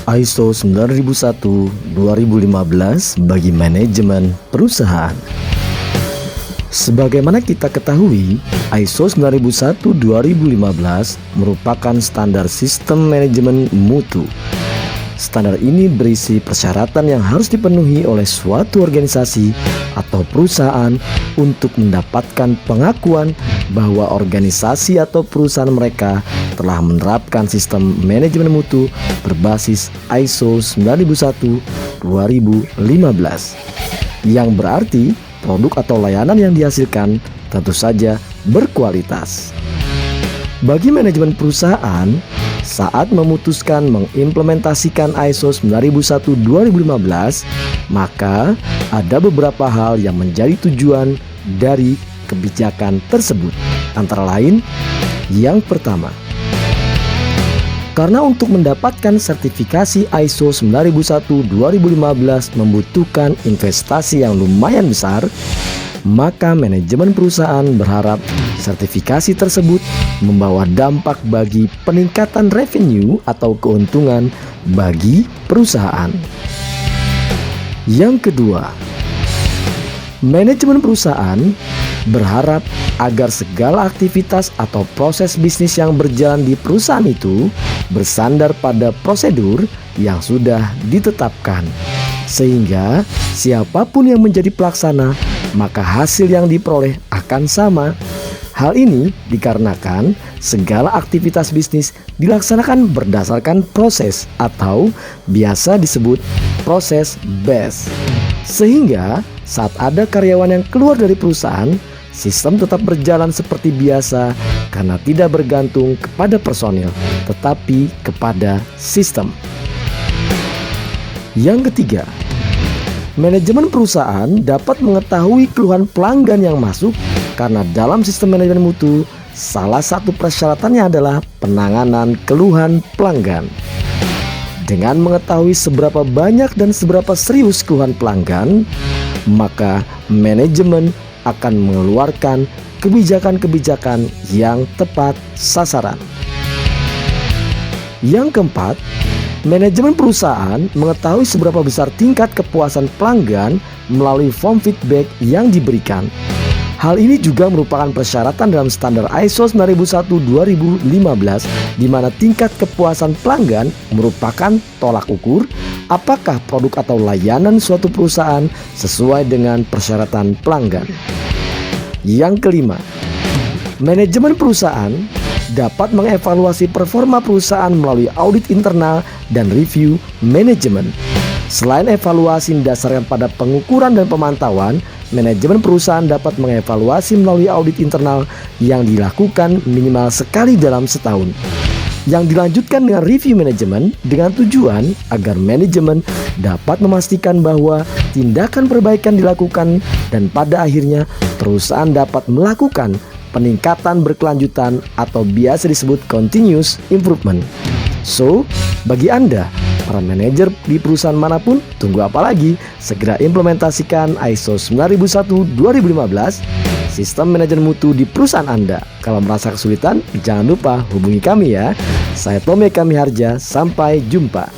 ISO 9001-2015 bagi manajemen perusahaan. Sebagaimana kita ketahui, ISO 9001-2015 merupakan standar sistem manajemen mutu. Standar ini berisi persyaratan yang harus dipenuhi oleh suatu organisasi atau perusahaan untuk mendapatkan pengakuan bahwa organisasi atau perusahaan mereka telah menerapkan sistem manajemen mutu berbasis ISO 9001-2015, yang berarti produk atau layanan yang dihasilkan tentu saja berkualitas. Bagi manajemen perusahaan, saat memutuskan mengimplementasikan ISO 9001-2015, maka ada beberapa hal yang menjadi tujuan dari kebijakan tersebut. Antara lain, yang pertama, karena untuk mendapatkan sertifikasi ISO 9001-2015 membutuhkan investasi yang lumayan besar, maka manajemen perusahaan berharap sertifikasi tersebut membawa dampak bagi peningkatan revenue atau keuntungan bagi perusahaan. Yang kedua, manajemen perusahaan berharap agar segala aktivitas atau proses bisnis yang berjalan di perusahaan itu bersandar pada prosedur yang sudah ditetapkan, sehingga siapapun yang menjadi pelaksana, maka hasil yang diperoleh akan sama. Hal ini dikarenakan segala aktivitas bisnis dilaksanakan berdasarkan proses atau biasa disebut proses based. Sehingga saat ada karyawan yang keluar dari perusahaan, sistem tetap berjalan seperti biasa karena tidak bergantung kepada personil, tetapi kepada sistem. Yang ketiga, manajemen perusahaan dapat mengetahui keluhan pelanggan yang masuk karena dalam sistem manajemen mutu, salah satu persyaratannya adalah penanganan keluhan pelanggan. Dengan mengetahui seberapa banyak dan seberapa serius keluhan pelanggan, maka manajemen akan mengeluarkan kebijakan-kebijakan yang tepat sasaran. Yang keempat, manajemen perusahaan mengetahui seberapa besar tingkat kepuasan pelanggan melalui form feedback yang diberikan. Hal ini juga merupakan persyaratan dalam standar ISO 9001-2015, di mana tingkat kepuasan pelanggan merupakan tolak ukur apakah produk atau layanan suatu perusahaan sesuai dengan persyaratan pelanggan. Yang kelima, manajemen perusahaan dapat mengevaluasi performa perusahaan melalui audit internal dan review manajemen. Selain evaluasi didasarkan pada pengukuran dan pemantauan, manajemen perusahaan dapat mengevaluasi melalui audit internal yang dilakukan minimal sekali dalam setahun, yang dilanjutkan dengan review manajemen dengan tujuan agar manajemen dapat memastikan bahwa tindakan perbaikan dilakukan dan pada akhirnya perusahaan dapat melakukan peningkatan berkelanjutan atau biasa disebut continuous improvement. So, bagi Anda, para manajer di perusahaan manapun, tunggu apa lagi? Segera implementasikan ISO 9001-2015, sistem manajemen mutu di perusahaan Anda. Kalau merasa kesulitan, jangan lupa hubungi kami ya. Saya Tome Kamiharja, sampai jumpa.